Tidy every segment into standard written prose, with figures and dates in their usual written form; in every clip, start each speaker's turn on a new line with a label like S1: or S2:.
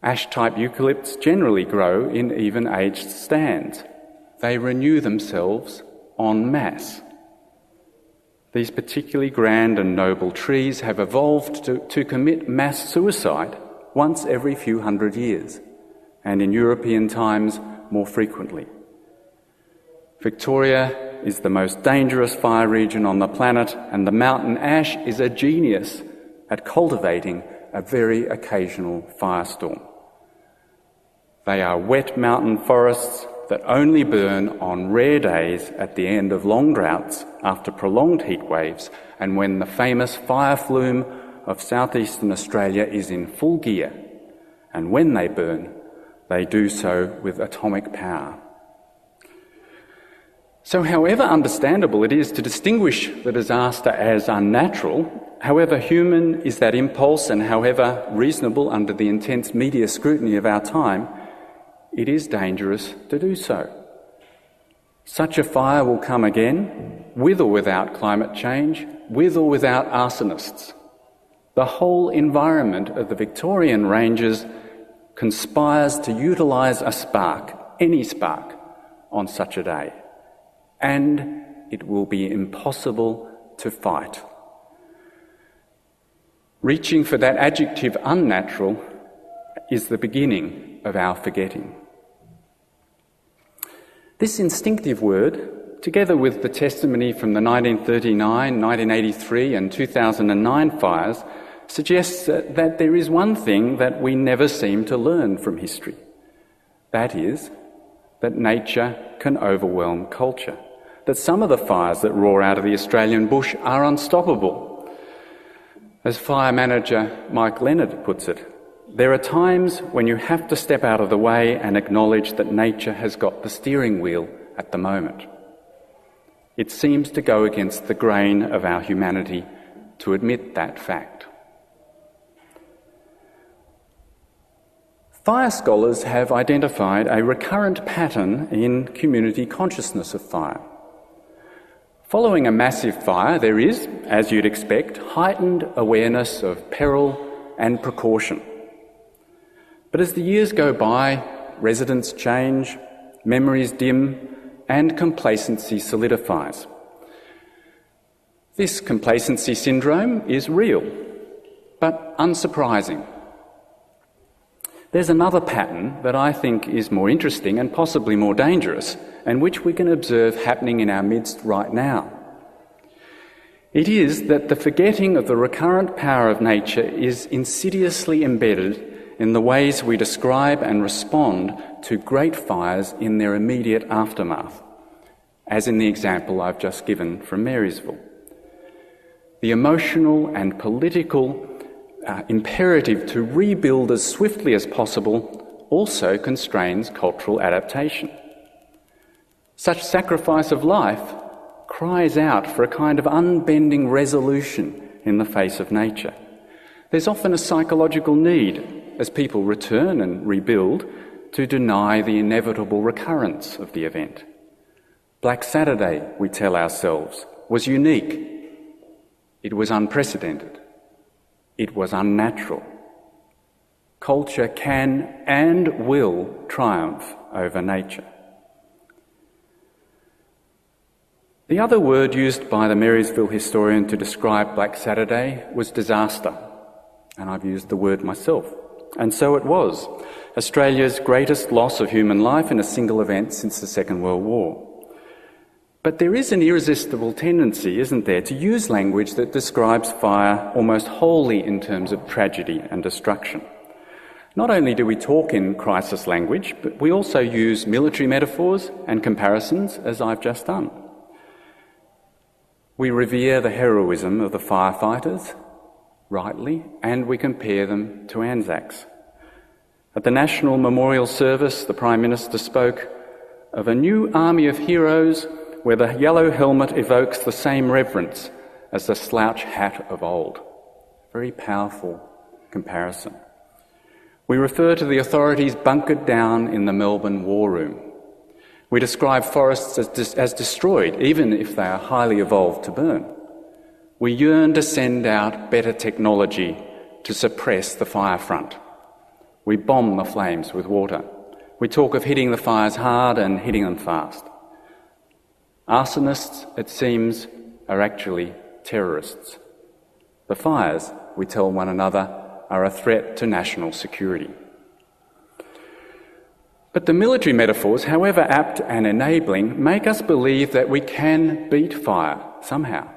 S1: Ash-type eucalypts generally grow in even-aged stands. They renew themselves en masse. These particularly grand and noble trees have evolved to commit mass suicide once every few hundred years, and in European times more frequently. Victoria is the most dangerous fire region on the planet, and the mountain ash is a genius at cultivating a very occasional firestorm. They are wet mountain forests that only burn on rare days at the end of long droughts after prolonged heat waves and when the famous fire flume of southeastern Australia is in full gear. And when they burn, they do so with atomic power. So however understandable it is to distinguish the disaster as unnatural, however human is that impulse and however reasonable under the intense media scrutiny of our time, it is dangerous to do so. Such a fire will come again, with or without climate change, with or without arsonists. The whole environment of the Victorian ranges conspires to utilise a spark, any spark, on such a day. And it will be impossible to fight. Reaching for that adjective unnatural is the beginning of our forgetting. This instinctive word, together with the testimony from the 1939, 1983 and 2009 fires, suggests that there is one thing that we never seem to learn from history. That is, that nature can overwhelm culture. That some of the fires that roar out of the Australian bush are unstoppable. As fire manager Mike Leonard puts it, there are times when you have to step out of the way and acknowledge that nature has got the steering wheel at the moment. It seems to go against the grain of our humanity to admit that fact. Fire scholars have identified a recurrent pattern in community consciousness of fire. Following a massive fire, there is, as you'd expect, heightened awareness of peril and precaution. But as the years go by, residents change, memories dim, and complacency solidifies. This complacency syndrome is real, but unsurprising. There's another pattern that I think is more interesting and possibly more dangerous, and which we can observe happening in our midst right now. It is that the forgetting of the recurrent power of nature is insidiously embedded in the ways we describe and respond to great fires in their immediate aftermath, as in the example I've just given from Marysville. The emotional and political imperative to rebuild as swiftly as possible also constrains cultural adaptation. Such sacrifice of life cries out for a kind of unbending resolution in the face of nature. There's often a psychological need, as people return and rebuild, to deny the inevitable recurrence of the event. Black Saturday, we tell ourselves, was unique. It was unprecedented. It was unnatural. Culture can and will triumph over nature. The other word used by the Marysville historian to describe Black Saturday was disaster, and I've used the word myself. And so it was, Australia's greatest loss of human life in a single event since the Second World War. But there is an irresistible tendency, isn't there, to use language that describes fire almost wholly in terms of tragedy and destruction. Not only do we talk in crisis language, but we also use military metaphors and comparisons, as I've just done. We revere the heroism of the firefighters, rightly, and we compare them to Anzacs. At the National Memorial Service, the Prime Minister spoke of a new army of heroes where the yellow helmet evokes the same reverence as the slouch hat of old. Very powerful comparison. We refer to the authorities bunkered down in the Melbourne war room. We describe forests as destroyed, even if they are highly evolved to burn. We yearn to send out better technology to suppress the fire front. We bomb the flames with water. We talk of hitting the fires hard and hitting them fast. Arsonists, it seems, are actually terrorists. The fires, we tell one another, are a threat to national security. But the military metaphors, however apt and enabling, make us believe that we can beat fire somehow.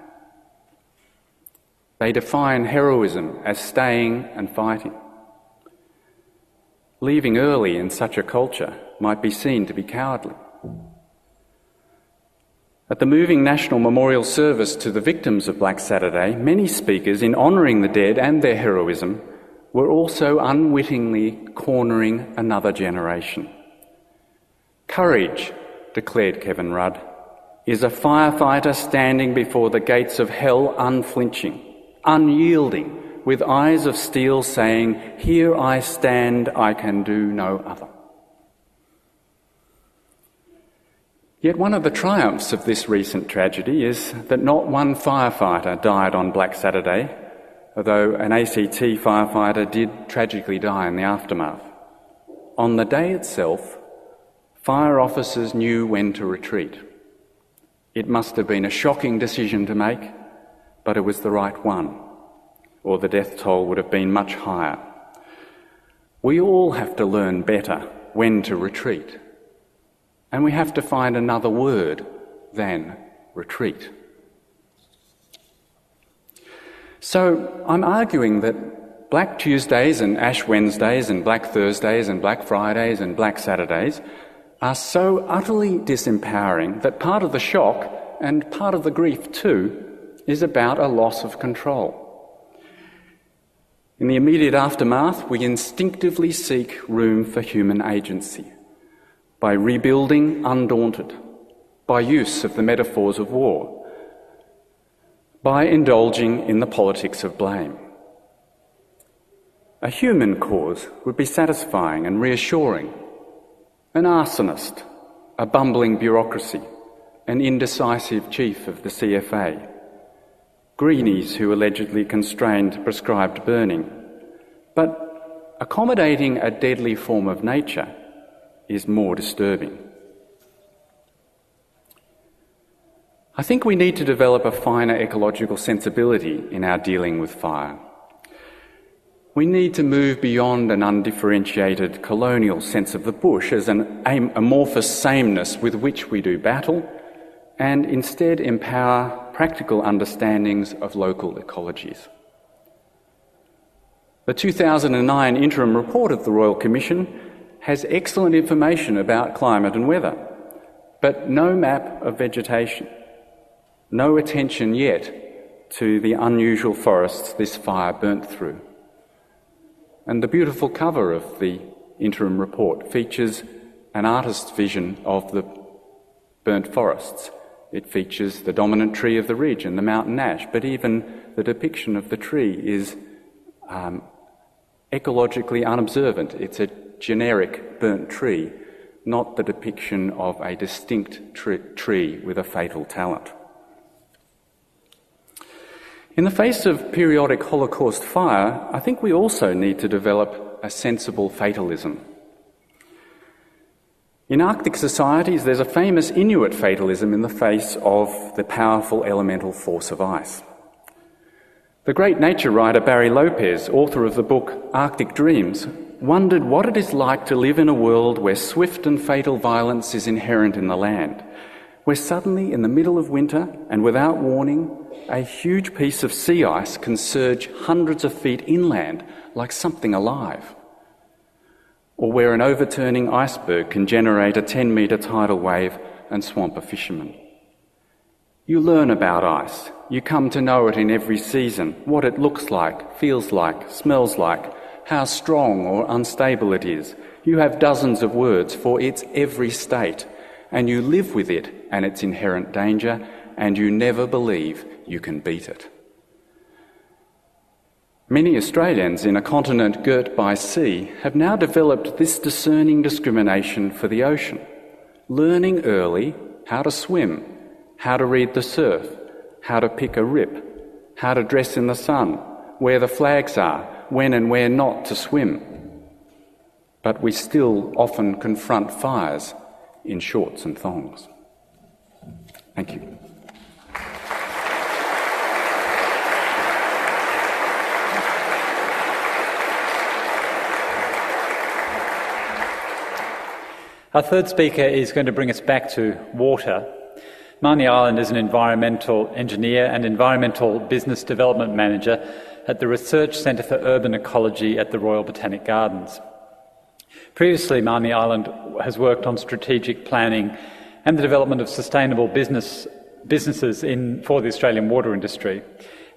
S1: They define heroism as staying and fighting. Leaving early in such a culture might be seen to be cowardly. At the moving national memorial service to the victims of Black Saturday, many speakers, in honouring the dead and their heroism, were also unwittingly cornering another generation. Courage, declared Kevin Rudd, is a firefighter standing before the gates of hell unflinching, unyielding, with eyes of steel saying, "Here I stand, I can do no other." Yet one of the triumphs of this recent tragedy is that not one firefighter died on Black Saturday, although an ACT firefighter did tragically die in the aftermath. On the day itself, fire officers knew when to retreat. It must have been a shocking decision to make, but it was the right one, or the death toll would have been much higher. We all have to learn better when to retreat. And we have to find another word than retreat. So I'm arguing that Black Tuesdays and Ash Wednesdays and Black Thursdays and Black Fridays and Black Saturdays are so utterly disempowering that part of the shock, and part of the grief too, is about a loss of control. In the immediate aftermath, we instinctively seek room for human agency, by rebuilding undaunted, by use of the metaphors of war, by indulging in the politics of blame. A human cause would be satisfying and reassuring. An arsonist, a bumbling bureaucracy, an indecisive chief of the CFA, greenies who allegedly constrained prescribed burning. But accommodating a deadly form of nature is more disturbing. I think we need to develop a finer ecological sensibility in our dealing with fire. We need to move beyond an undifferentiated colonial sense of the bush as an amorphous sameness with which we do battle, and instead empower practical understandings of local ecologies. The 2009 interim report of the Royal Commission has excellent information about climate and weather, but no map of vegetation, no attention yet to the unusual forests this fire burnt through. And the beautiful cover of the interim report features an artist's vision of the burnt forests. It features the dominant tree of the region, the mountain ash, but even the depiction of the tree is ecologically unobservant. It's a generic burnt tree, not the depiction of a distinct tree with a fatal talent. In the face of periodic Holocaust fire, I think we also need to develop a sensible fatalism. In Arctic societies, there's a famous Inuit fatalism in the face of the powerful elemental force of ice. The great nature writer Barry Lopez, author of the book Arctic Dreams, wondered what it is like to live in a world where swift and fatal violence is inherent in the land, where suddenly, in the middle of winter and without warning, a huge piece of sea ice can surge hundreds of feet inland like something alive, or where an overturning iceberg can generate a 10-metre tidal wave and swamp a fisherman. You learn about ice. You come to know it in every season, what it looks like, feels like, smells like, how strong or unstable it is. You have dozens of words for its every state, and you live with it and its inherent danger, and you never believe you can beat it. Many Australians in a continent girt by sea have now developed this discerning discrimination for the ocean, learning early how to swim, how to read the surf, how to pick a rip, how to dress in the sun, where the flags are, when and where not to swim. but we still often confront fires in shorts and thongs. Thank you.
S2: Our third speaker is going to bring us back to water. Marnie Ireland is an environmental engineer and environmental business development manager at the Research Centre for Urban Ecology at the Royal Botanic Gardens. Previously, Marnie Ireland has worked on strategic planning and the development of sustainable businesses for the Australian water industry.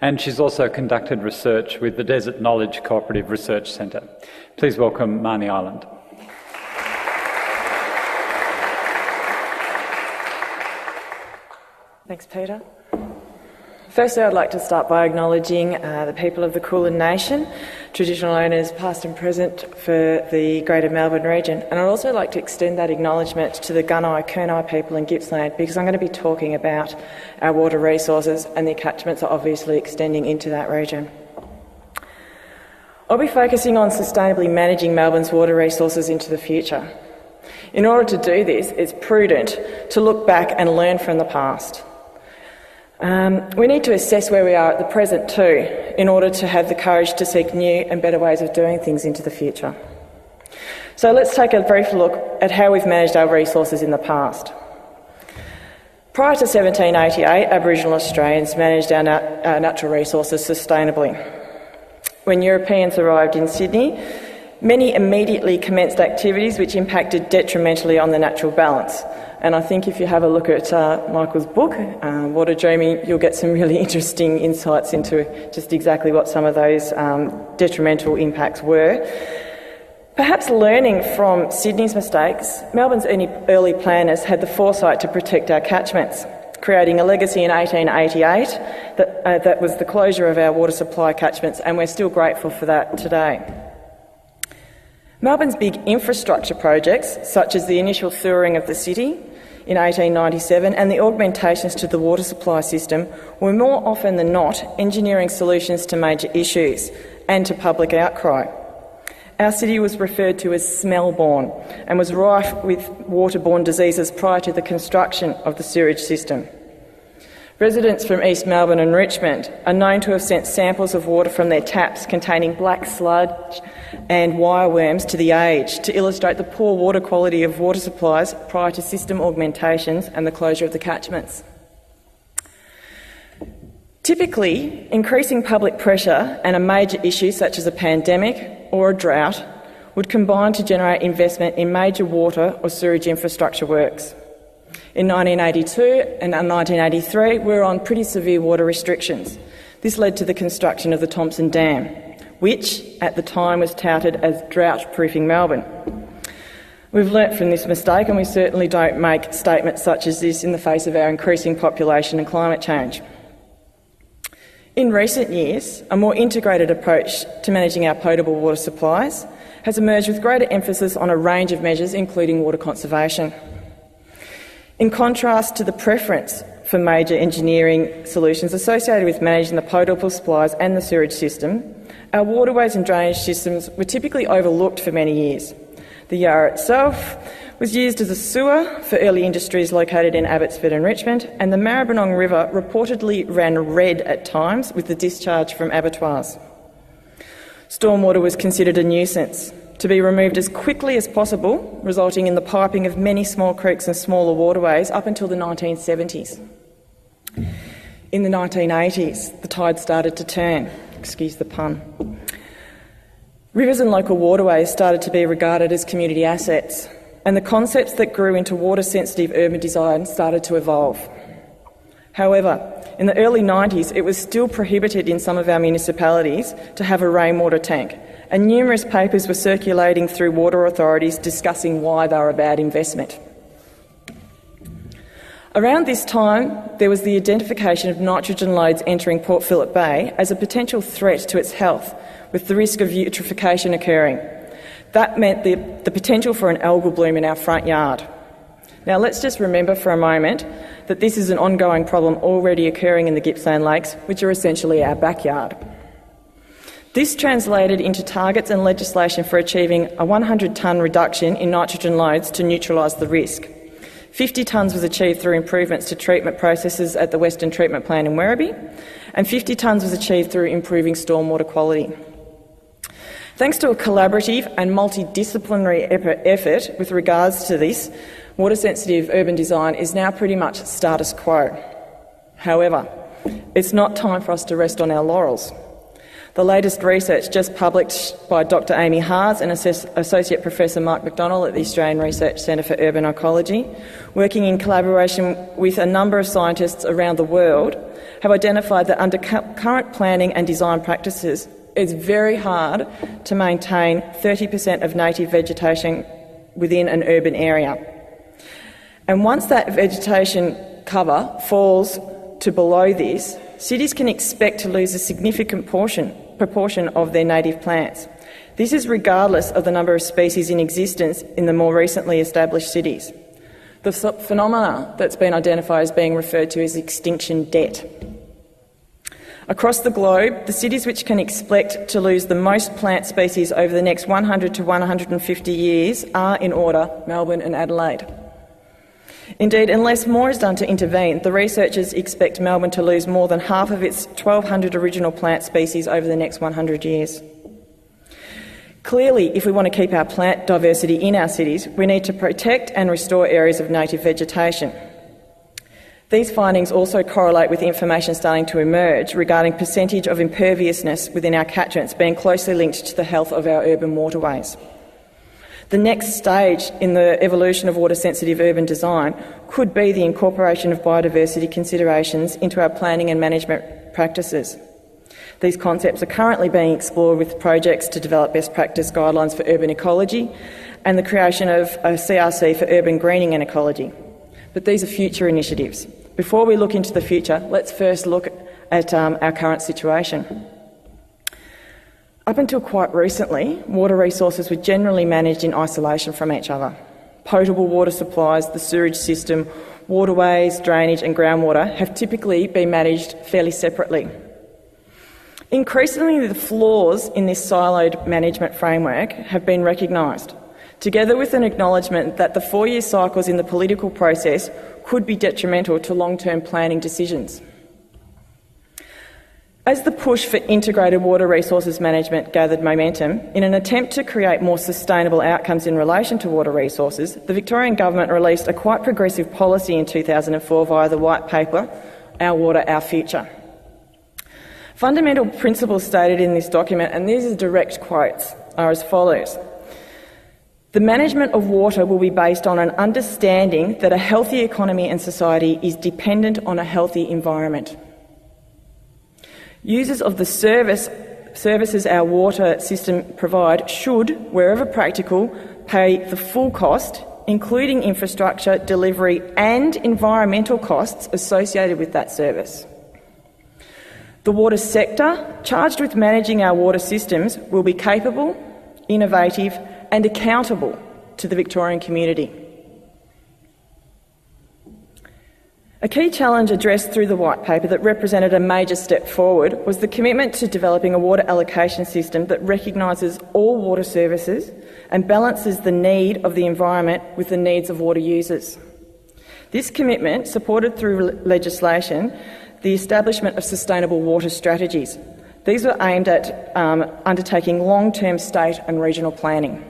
S2: And she's also conducted research with the Desert Knowledge Cooperative Research Centre. Please welcome Marnie Ireland.
S3: Thanks, Peter. Firstly, I'd like to start by acknowledging the people of the Kulin Nation, traditional owners past and present for the Greater Melbourne region. And I'd also like to extend that acknowledgement to the Gunai Kurnai people in Gippsland, because I'm going to be talking about our water resources, and the catchments are obviously extending into that region. I'll be focusing on sustainably managing Melbourne's water resources into the future. In order to do this, it's prudent to look back and learn from the past. We need to assess where we are at the present too, in order to have the courage to seek new and better ways of doing things into the future. So let's take a brief look at how we've managed our resources in the past. Prior to 1788, Aboriginal Australians managed our natural resources sustainably. When Europeans arrived in Sydney, many immediately commenced activities which impacted detrimentally on the natural balance. And I think if you have a look at Michael's book, Water Dreaming, you'll get some really interesting insights into just exactly what some of those detrimental impacts were. Perhaps learning from Sydney's mistakes, Melbourne's early planners had the foresight to protect our catchments, creating a legacy in 1888 that was the closure of our water supply catchments, and we're still grateful for that today. Melbourne's big infrastructure projects, such as the initial sewering of the city in 1897 and the augmentations to the water supply system, were more often than not engineering solutions to major issues and to public outcry. Our city was referred to as smell-borne and was rife with waterborne diseases prior to the construction of the sewerage system. Residents from East Melbourne and Richmond are known to have sent samples of water from their taps containing black sludge and wireworms to The Age to illustrate the poor water quality of water supplies prior to system augmentations and the closure of the catchments. Typically, increasing public pressure and a major issue such as a pandemic or a drought would combine to generate investment in major water or sewage infrastructure works. In 1982 and 1983, we were on pretty severe water restrictions. This led to the construction of the Thomson Dam, which at the time was touted as drought-proofing Melbourne. We've learnt from this mistake, and we certainly don't make statements such as this in the face of our increasing population and climate change. In recent years, a more integrated approach to managing our potable water supplies has emerged with greater emphasis on a range of measures, including water conservation. In contrast to the preference for major engineering solutions associated with managing the potable supplies and the sewerage system, our waterways and drainage systems were typically overlooked for many years. The Yarra itself was used as a sewer for early industries located in Abbotsford and Richmond, and the Maribyrnong River reportedly ran red at times with the discharge from abattoirs. Stormwater was considered a nuisance, to be removed as quickly as possible, resulting in the piping of many small creeks and smaller waterways up until the 1970s. In the 1980s, the tide started to turn, excuse the pun. Rivers and local waterways started to be regarded as community assets, and the concepts that grew into water-sensitive urban design started to evolve. However, in the early 90s, it was still prohibited in some of our municipalities to have a rainwater tank, and numerous papers were circulating through water authorities discussing why they were a bad investment. Around this time, there was the identification of nitrogen loads entering Port Phillip Bay as a potential threat to its health, with the risk of eutrophication occurring. That meant the potential for an algal bloom in our front yard. Now let's just remember for a moment that this is an ongoing problem already occurring in the Gippsland Lakes, which are essentially our backyard. This translated into targets and legislation for achieving a 100-tonne reduction in nitrogen loads to neutralise the risk. 50 tonnes was achieved through improvements to treatment processes at the Western Treatment Plant in Werribee, and 50 tonnes was achieved through improving stormwater quality. Thanks to a collaborative and multidisciplinary effort with regards to this, water-sensitive urban design is now pretty much status quo. However, it's not time for us to rest on our laurels. The latest research just published by Dr Amy Haas and Associate Professor Mark McDonald at the Australian Research Centre for Urban Ecology, working in collaboration with a number of scientists around the world, have identified that under current planning and design practices, it's very hard to maintain 30% of native vegetation within an urban area. And once that vegetation cover falls to below this, cities can expect to lose a significant proportion of their native plants. This is regardless of the number of species in existence in the more recently established cities. The phenomena that's been identified as being referred to as extinction debt. Across the globe, the cities which can expect to lose the most plant species over the next 100 to 150 years are, in order, Melbourne and Adelaide. Indeed, unless more is done to intervene, the researchers expect Melbourne to lose more than half of its 1,200 original plant species over the next 100 years. Clearly, if we want to keep our plant diversity in our cities, we need to protect and restore areas of native vegetation. These findings also correlate with information starting to emerge regarding percentage of imperviousness within our catchments being closely linked to the health of our urban waterways. The next stage in the evolution of water-sensitive urban design could be the incorporation of biodiversity considerations into our planning and management practices. These concepts are currently being explored with projects to develop best practice guidelines for urban ecology and the creation of a CRC for urban greening and ecology. But these are future initiatives. Before we look into the future, let's first look at our current situation. Up until quite recently, water resources were generally managed in isolation from each other. Potable water supplies, the sewerage system, waterways, drainage and groundwater have typically been managed fairly separately. Increasingly, the flaws in this siloed management framework have been recognised, together with an acknowledgement that the 4-year cycles in the political process could be detrimental to long-term planning decisions. As the push for integrated water resources management gathered momentum, in an attempt to create more sustainable outcomes in relation to water resources, the Victorian Government released a quite progressive policy in 2004 via the White Paper, Our Water, Our Future. Fundamental principles stated in this document, and these are direct quotes, are as follows. The management of water will be based on an understanding that a healthy economy and society is dependent on a healthy environment. Users of the services our water system provide should, wherever practical, pay the full cost, including infrastructure, delivery and environmental costs associated with that service. The water sector, charged with managing our water systems, will be capable, innovative and accountable to the Victorian community. A key challenge addressed through the White Paper that represented a major step forward was the commitment to developing a water allocation system that recognises all water services and balances the need of the environment with the needs of water users. This commitment supported through legislation the establishment of sustainable water strategies. These were aimed at undertaking long-term state and regional planning.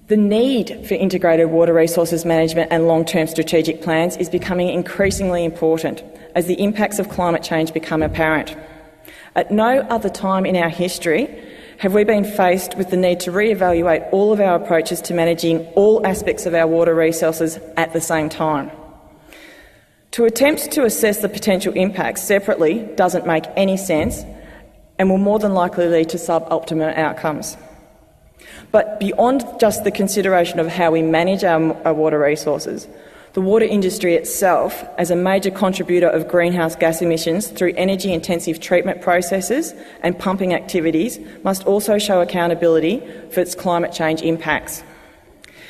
S3: The need for integrated water resources management and long-term strategic plans is becoming increasingly important as the impacts of climate change become apparent. At no other time in our history have we been faced with the need to re-evaluate all of our approaches to managing all aspects of our water resources at the same time. To attempt to assess the potential impacts separately doesn't make any sense and will more than likely lead to suboptimal outcomes. But beyond just the consideration of how we manage our water resources, the water industry itself, as a major contributor of greenhouse gas emissions through energy-intensive treatment processes and pumping activities, must also show accountability for its climate change impacts.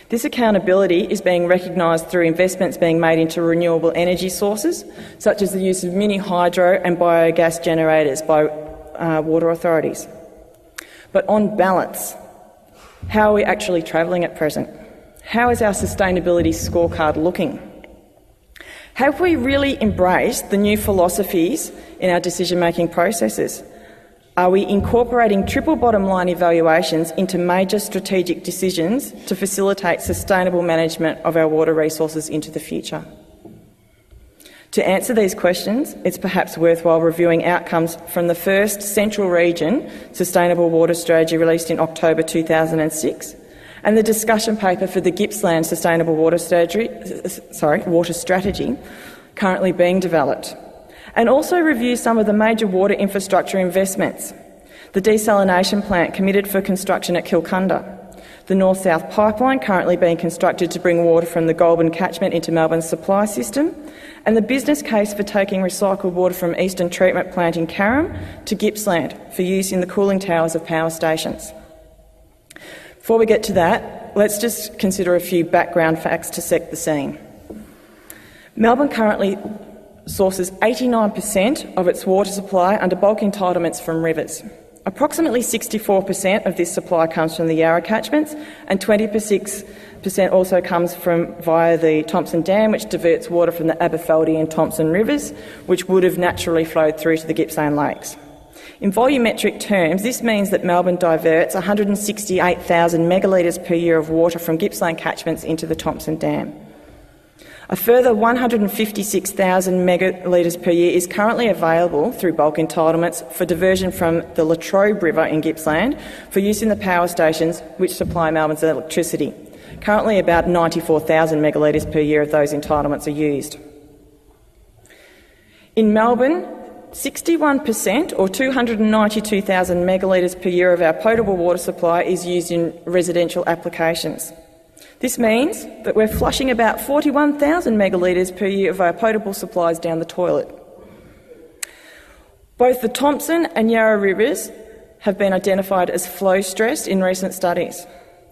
S3: This accountability is being recognised through investments being made into renewable energy sources, such as the use of mini hydro and biogas generators by water authorities. But on balance, how are we actually travelling at present? How is our sustainability scorecard looking? Have we really embraced the new philosophies in our decision-making processes? Are we incorporating triple bottom line evaluations into major strategic decisions to facilitate sustainable management of our water resources into the future? To answer these questions, it's perhaps worthwhile reviewing outcomes from the first Central Region Sustainable Water Strategy released in October 2006 and the discussion paper for the Gippsland Sustainable Water Strategy currently being developed. And also review some of the major water infrastructure investments. The desalination plant committed for construction at Kilcunda, the North-South pipeline currently being constructed to bring water from the Goulburn catchment into Melbourne's supply system, and the business case for taking recycled water from Eastern Treatment Plant in Carrum to Gippsland for use in the cooling towers of power stations. Before we get to that, let's just consider a few background facts to set the scene. Melbourne currently sources 89% of its water supply under bulk entitlements from rivers. Approximately 64% of this supply comes from the Yarra catchments, and 26% also comes from via the Thomson Dam, which diverts water from the Aberfeldy and Thomson rivers, which would have naturally flowed through to the Gippsland lakes. In volumetric terms, this means that Melbourne diverts 168,000 megalitres per year of water from Gippsland catchments into the Thomson Dam. A further 156,000 megalitres per year is currently available through bulk entitlements for diversion from the Latrobe River in Gippsland for use in the power stations which supply Melbourne's electricity. Currently about 94,000 megalitres per year of those entitlements are used. In Melbourne, 61% or 292,000 megalitres per year of our potable water supply is used in residential applications. This means that we're flushing about 41,000 megalitres per year of our potable supplies down the toilet. Both the Thomson and Yarra rivers have been identified as flow stressed in recent studies.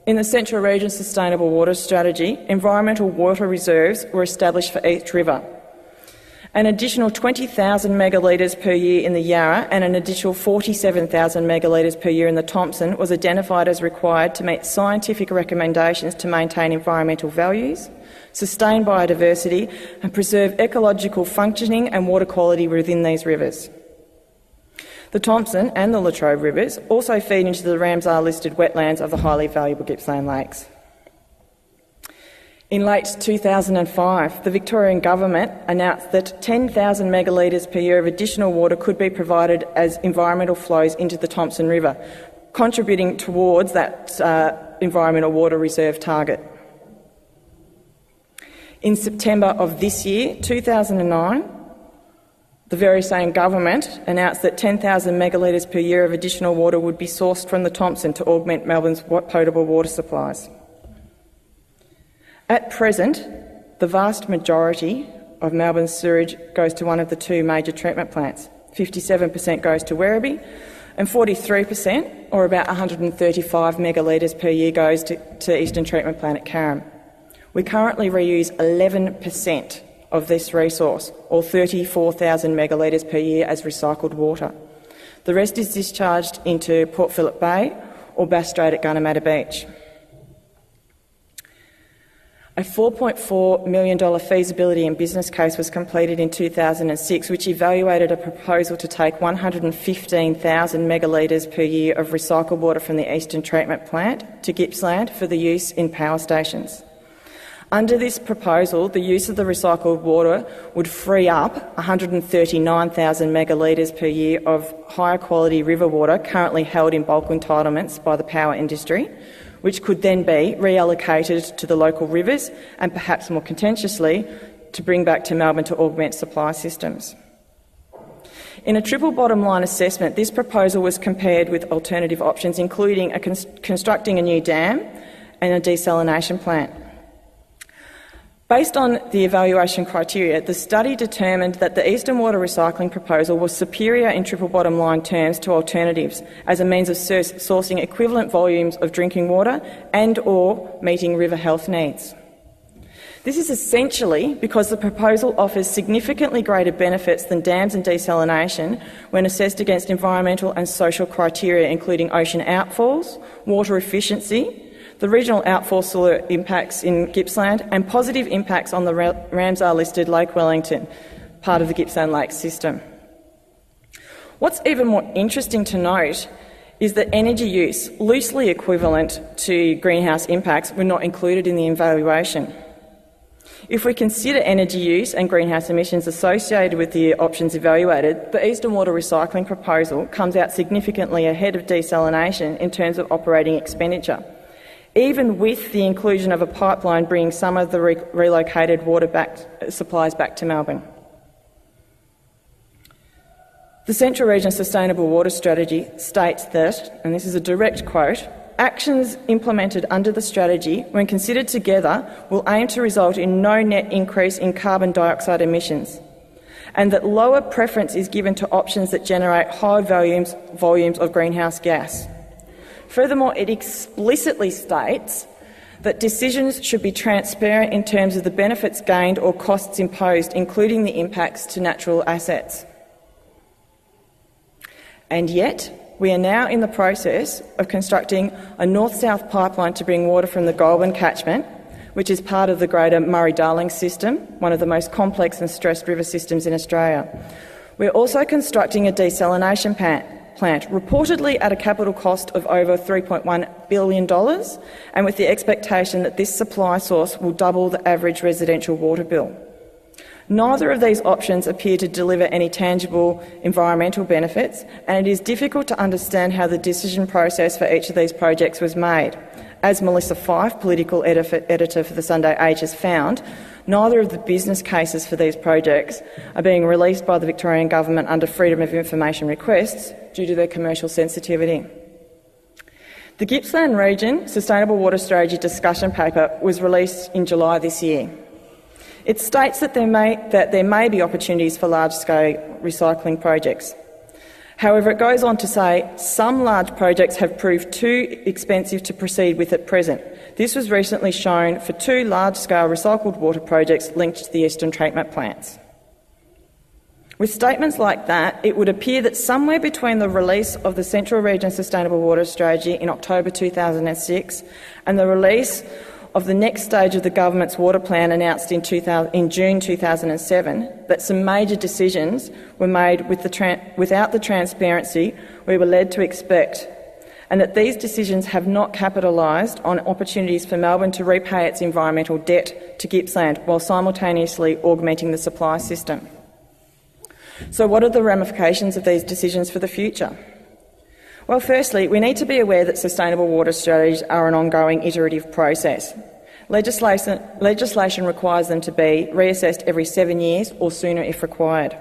S3: In the Central Region Sustainable Water Strategy, environmental water reserves were established for each river. An additional 20,000 megalitres per year in the Yarra and an additional 47,000 megalitres per year in the Thomson was identified as required to meet scientific recommendations to maintain environmental values, sustain biodiversity and preserve ecological functioning and water quality within these rivers. The Thomson and the Latrobe rivers also feed into the Ramsar-listed wetlands of the highly valuable Gippsland lakes. In late 2005, the Victorian Government announced that 10,000 megalitres per year of additional water could be provided as environmental flows into the Thomson River, contributing towards that environmental water reserve target. In September of this year, 2009, the very same government announced that 10,000 megalitres per year of additional water would be sourced from the Thomson to augment Melbourne's potable water supplies. At present, the vast majority of Melbourne's sewage goes to one of the two major treatment plants. 57% goes to Werribee and 43%, or about 135 megalitres per year, goes to Eastern Treatment Plant at Carrum. We currently reuse 11% of this resource, or 34,000 megalitres per year, as recycled water. The rest is discharged into Port Phillip Bay or Bass Strait at Gunnamatta Beach. A $4.4 million feasibility and business case was completed in 2006, which evaluated a proposal to take 115,000 megalitres per year of recycled water from the Eastern Treatment Plant to Gippsland for the use in power stations. Under this proposal, the use of the recycled water would free up 139,000 megalitres per year of higher quality river water currently held in bulk entitlements by the power industry, which could then be reallocated to the local rivers and, perhaps more contentiously, to bring back to Melbourne to augment supply systems. In a triple bottom line assessment, this proposal was compared with alternative options, including constructing a new dam and a desalination plant. Based on the evaluation criteria, the study determined that the Eastern Water recycling proposal was superior in triple bottom line terms to alternatives as a means of sourcing equivalent volumes of drinking water and or meeting river health needs. This is essentially because the proposal offers significantly greater benefits than dams and desalination when assessed against environmental and social criteria including ocean outfalls, water efficiency, the regional outfall soil impacts in Gippsland and positive impacts on the Ramsar-listed Lake Wellington, part of the Gippsland Lake system. What's even more interesting to note is that energy use, loosely equivalent to greenhouse impacts, were not included in the evaluation. If we consider energy use and greenhouse emissions associated with the options evaluated, the Eastern Water recycling proposal comes out significantly ahead of desalination in terms of operating expenditure, even with the inclusion of a pipeline bringing some of the relocated water supplies back to Melbourne. The Central Region Sustainable Water Strategy states that, and this is a direct quote, actions implemented under the strategy, when considered together, will aim to result in no net increase in carbon dioxide emissions, and that lower preference is given to options that generate high volumes of greenhouse gas. Furthermore, it explicitly states that decisions should be transparent in terms of the benefits gained or costs imposed, including the impacts to natural assets. And yet, we are now in the process of constructing a north-south pipeline to bring water from the Goulburn catchment, which is part of the greater Murray-Darling system, one of the most complex and stressed river systems in Australia. We're also constructing a desalination plant, reportedly at a capital cost of over $3.1 billion, and with the expectation that this supply source will double the average residential water bill. Neither of these options appear to deliver any tangible environmental benefits, and it is difficult to understand how the decision process for each of these projects was made. As Melissa Fyfe, political editor for the Sunday Age, has found, neither of the business cases for these projects are being released by the Victorian Government under Freedom of Information requests due to their commercial sensitivity. The Gippsland Region Sustainable Water Strategy discussion paper was released in July this year. It states that there may be opportunities for large-scale recycling projects. However, it goes on to say some large projects have proved too expensive to proceed with at present. This was recently shown for two large-scale recycled water projects linked to the Eastern treatment plants. With statements like that, it would appear that somewhere between the release of the Central Region Sustainable Water Strategy in October 2006 and the release of the next stage of the government's water plan announced in June 2007, that some major decisions were made without the transparency we were led to expect, and that these decisions have not capitalised on opportunities for Melbourne to repay its environmental debt to Gippsland while simultaneously augmenting the supply system. So what are the ramifications of these decisions for the future? Well, firstly, we need to be aware that sustainable water strategies are an ongoing iterative process. Legislation requires them to be reassessed every 7 years or sooner if required.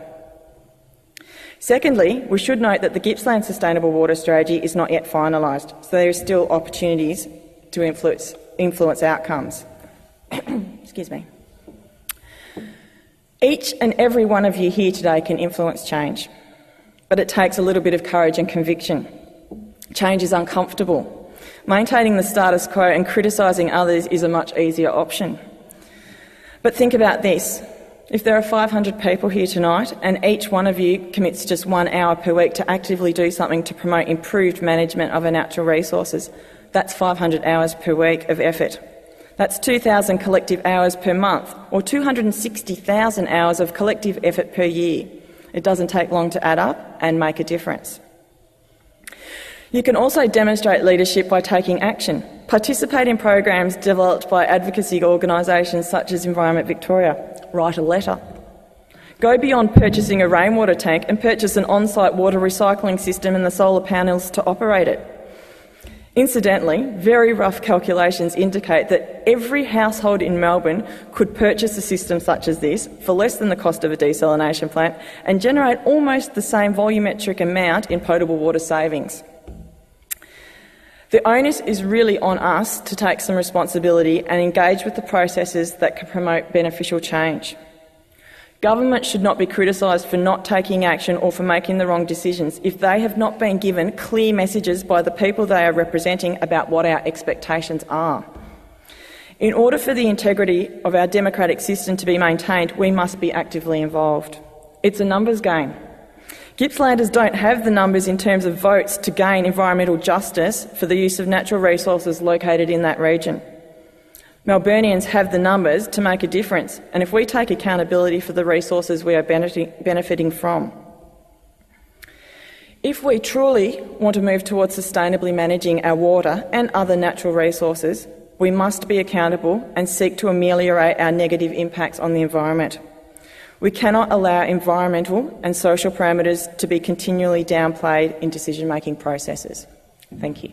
S3: Secondly, we should note that the Gippsland Sustainable Water Strategy is not yet finalised, so there are still opportunities to influence outcomes. Excuse me. Each and every one of you here today can influence change, but it takes a little bit of courage and conviction. Change is uncomfortable. Maintaining the status quo and criticising others is a much easier option. But think about this. If there are 500 people here tonight and each one of you commits just 1 hour per week to actively do something to promote improved management of our natural resources, that's 500 hours per week of effort. That's 2,000 collective hours per month, or 260,000 hours of collective effort per year. It doesn't take long to add up and make a difference. You can also demonstrate leadership by taking action. Participate in programs developed by advocacy organisations such as Environment Victoria. Write a letter. Go beyond purchasing a rainwater tank and purchase an on-site water recycling system and the solar panels to operate it. Incidentally, very rough calculations indicate that every household in Melbourne could purchase a system such as this for less than the cost of a desalination plant and generate almost the same volumetric amount in potable water savings. The onus is really on us to take some responsibility and engage with the processes that can promote beneficial change. Government should not be criticised for not taking action or for making the wrong decisions if they have not been given clear messages by the people they are representing about what our expectations are. In order for the integrity of our democratic system to be maintained, we must be actively involved. It's a numbers game. Gippslanders don't have the numbers in terms of votes to gain environmental justice for the use of natural resources located in that region. Melburnians have the numbers to make a difference, and if we take accountability for the resources we are benefiting from. If we truly want to move towards sustainably managing our water and other natural resources, we must be accountable and seek to ameliorate our negative impacts on the environment. We cannot allow environmental and social parameters to be continually downplayed in decision-making processes. Thank you.